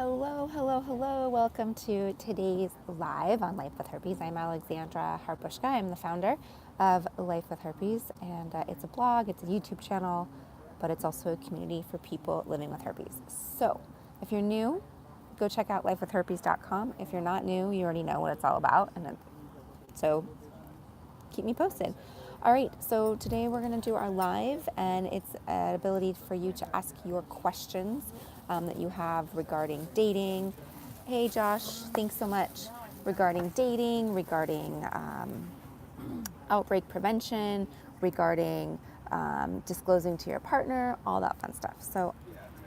Hello, hello, hello. Welcome to today's live on Life with Herpes. I'm Alexandra Harpushka. I'm the founder of Life with Herpes, and it's a blog, it's a YouTube channel, but it's also a community for people living with herpes. So if you're new, go check out lifewithherpes.com. If you're not new, you already know what it's all about, so keep me posted. All right, so today we're going to do our live, and it's an ability for you to ask your questions that you have regarding dating. Hey, Josh, thanks so much. Regarding dating, regarding outbreak prevention, regarding disclosing to your partner, all that fun stuff. So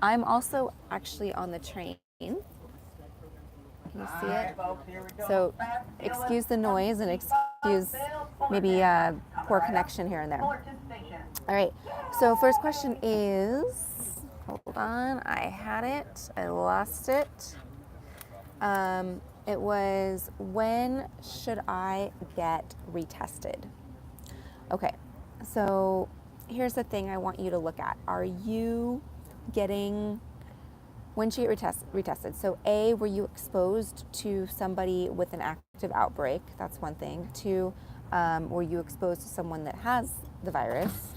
I'm also actually on the train. Can you see it? So excuse the noise and excuse maybe poor connection here and there. All right, so first question is, hold on, I had it, I lost it. It was, when should I get retested? Okay, so here's the thing I want you to look at. Are you getting, when should you get retested? So A, were you exposed to somebody with an active outbreak? That's one thing. Two, were you exposed to someone that has the virus?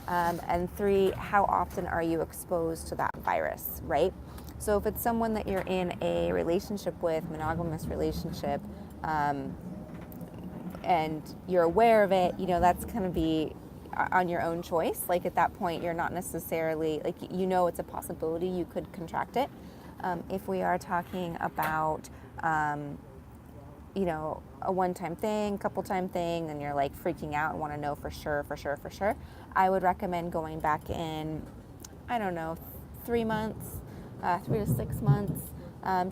And three, how often are you exposed to that virus, right? So if it's someone that you're in a relationship with, monogamous relationship, and you're aware of it, that's going to be on your own choice. Like at that point, you're not necessarily, it's a possibility you could contract it. If we are talking about, a one-time thing, couple-time thing, and you're like freaking out and want to know for sure, I would recommend going back in, 3 months, 3 to 6 months.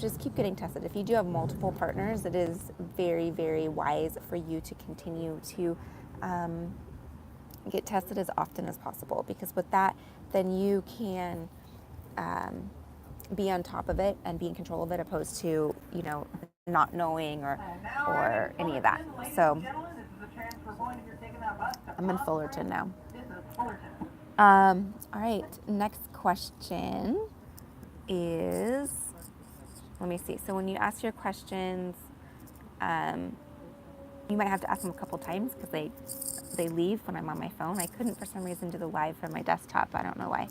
Just keep getting tested. If you do have multiple partners, it is very, very wise for you to continue to get tested as often as possible, because with that, then you can be on top of it and be in control of it, opposed to not knowing or any of that. So I'm in Fullerton now. All right, next question is, let me see. So when you ask your questions, you might have to ask them a couple times because they leave when I'm on my phone. I couldn't for some reason do the live from my desktop. I don't know why.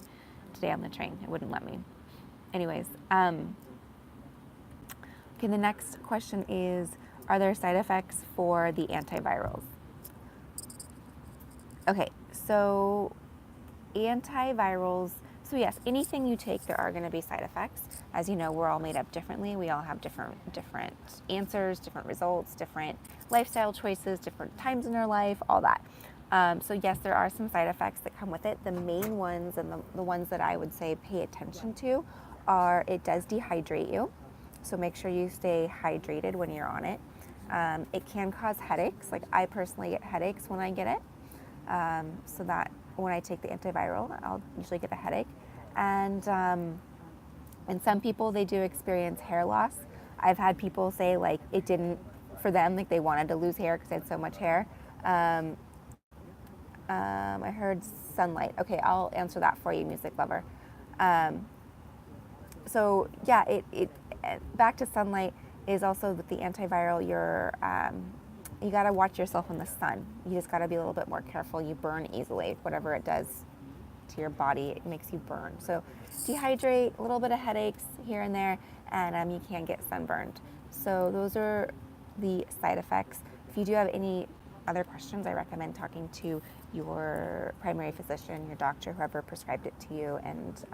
Today on the train, it wouldn't let me. Anyways, okay, the next question is, are there side effects for the antivirals? Okay, so antivirals, so yes, anything you take, there are going to be side effects. As you know, we're all made up differently. We all have different answers, different results, different lifestyle choices, different times in our life, all that. So yes, there are some side effects that come with it. The main ones, and the ones that I would say pay attention to, are it does dehydrate you. So make sure you stay hydrated when you're on it. It can cause headaches. Like I personally get headaches when I get it. So that when I take the antiviral, I'll usually get a headache. And some people, they do experience hair loss. I've had people say like it didn't, for them, like they wanted to lose hair because they had so much hair. I heard sunlight. Okay, I'll answer that for you, music lover. So yeah, it back to sunlight is also with the antiviral. You got to watch yourself in the sun. You just got to be a little bit more careful. You burn easily. Whatever it does to your body, it makes you burn. So dehydrate, a little bit of headaches here and there, and you can get sunburned. So those are the side effects. If you do have any other questions, I recommend talking to your primary physician, your doctor, whoever prescribed it to you, and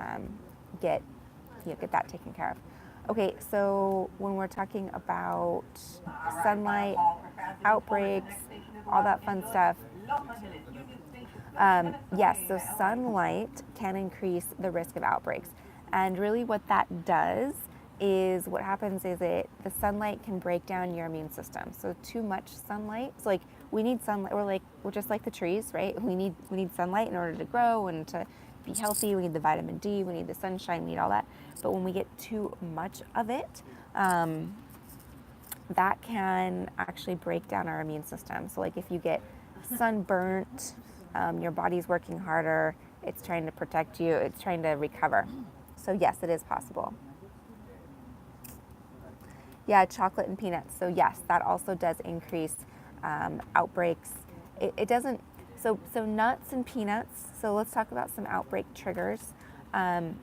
get that taken care of. Okay, so when we're talking about sunlight, outbreaks, all that fun stuff, yes, so sunlight can increase the risk of outbreaks. And really what that does is, what happens is the sunlight can break down your immune system. So too much sunlight, so like we need sunlight, we're just like the trees, right? We need sunlight in order to grow and to be healthy. We need the vitamin D, we need the sunshine, we need all that. But when we get too much of it, that can actually break down our immune system. So like if you get sunburnt, your body's working harder, it's trying to protect you, it's trying to recover. So yes, it is possible. Yeah, chocolate and peanuts. So yes, that also does increase outbreaks. It doesn't. So nuts and peanuts. So let's talk about some outbreak triggers. Um,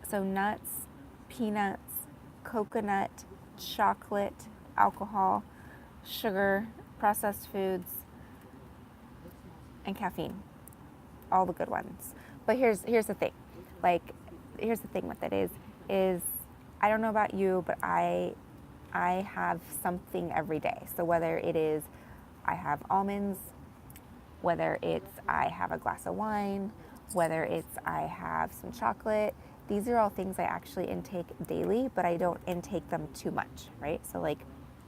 so nuts, peanuts, coconut, chocolate, alcohol, sugar, processed foods, and caffeine. All the good ones. But here's the thing. Like here's the thing with it is I don't know about you, but I have something every day. So whether it is I have almonds, whether it's I have a glass of wine, whether it's I have some chocolate, these are all things I actually intake daily, but I don't intake them too much, right? So like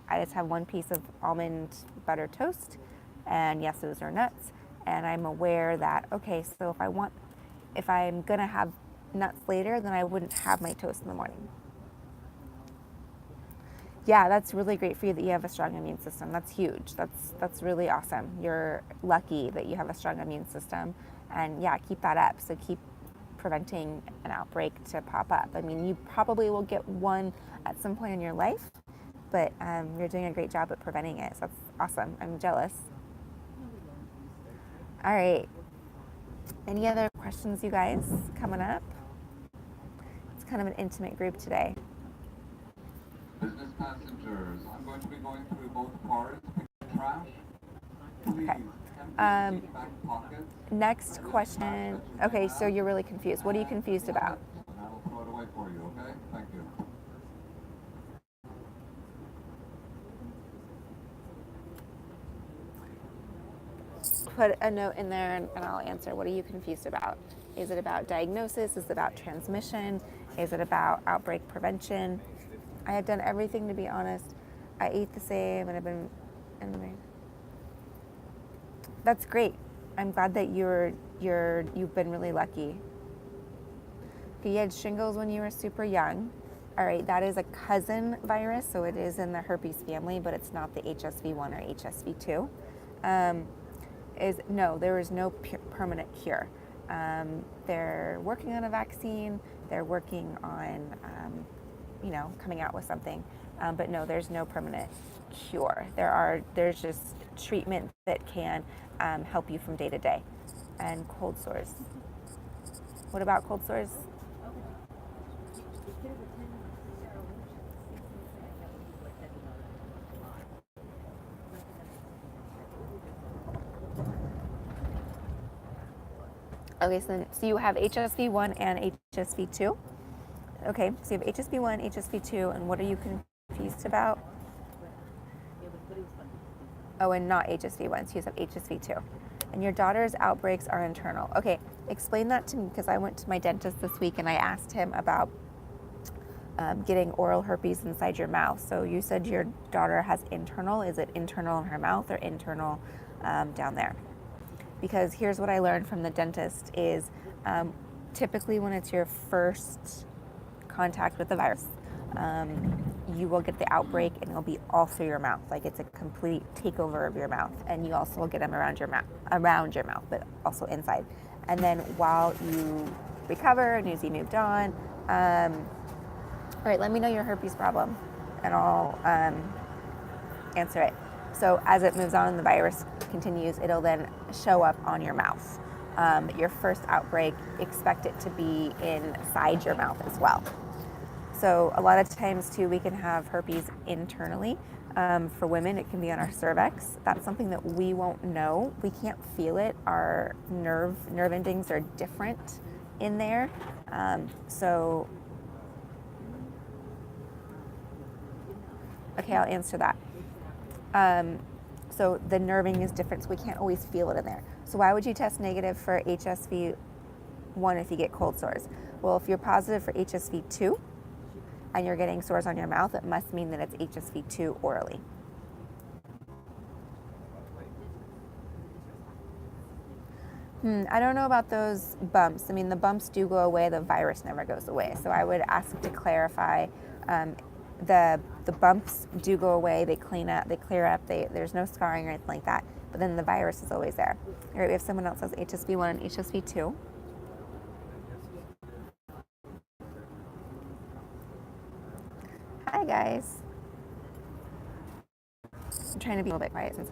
I just have one piece of almond butter toast, and yes, those are nuts. And I'm aware that, okay, so if I'm gonna have nuts later, then I wouldn't have my toast in the morning. Yeah, that's really great for you that you have a strong immune system. That's huge. That's really awesome. You're lucky that you have a strong immune system, and yeah, keep that up. So keep preventing an outbreak to pop up. I mean, you probably will get one at some point in your life, but you're doing a great job at preventing it. So that's awesome. I'm jealous. All right. Any other questions, you guys, coming up? It's kind of an intimate group today. Business passengers, I'm going to be going through both cars to pick up trash. Please Okay. empty the back pockets. Next question. Okay, so you're really confused. What are you confused about? And I will throw it away for you, okay? Thank you. Put a note in there and I'll answer. What are you confused about? Is it about diagnosis? Is it about transmission? Is it about outbreak prevention? I have done everything, to be honest. I eat the same and I've been anyway. That's great. I'm glad that you've been really lucky. Okay, you had shingles when you were super young. All right, that is a cousin virus, so it is in the herpes family, but it's not the HSV1 or HSV2. No, there is no permanent cure. They're working on a vaccine. They're working on, coming out with something. But no, there's no permanent cure. There's just treatment that can help you from day to day. And cold sores. What about cold sores? Okay, so you have HSV1 and HSV2. Okay, so you have HSV1, HSV2, and what are you confused about? Oh, and not HSV1, so you have HSV2. And your daughter's outbreaks are internal. Okay, explain that to me, because I went to my dentist this week and I asked him about getting oral herpes inside your mouth. So you said your daughter has internal. Is it internal in her mouth or internal down there? Because here's what I learned from the dentist is typically when it's your first contact with the virus, you will get the outbreak and it'll be all through your mouth. Like it's a complete takeover of your mouth. And you also will get them around your mouth, but also inside. And then while you recover and as you moved on, all right, let me know your herpes problem and I'll answer it. So as it moves on and the virus continues, it'll then show up on your mouth. Your first outbreak, expect it to be inside your mouth as well. So a lot of times too, we can have herpes internally. For women, it can be on our cervix. That's something that we won't know. We can't feel it. Our nerve endings are different in there. Okay, I'll answer that. So the nerving is different, so we can't always feel it in there. So why would you test negative for HSV1 if you get cold sores? Well, if you're positive for HSV2 and you're getting sores on your mouth, it must mean that it's HSV2 orally. I don't know about those bumps. I mean, the bumps do go away, the virus never goes away. So I would ask to clarify. The bumps do go away, they clear up, there's no scarring or anything like that, but then the virus is always there. All right, we have someone else who has HSV1 and HSV2. Hi guys. I'm trying to be a little bit quiet since I'm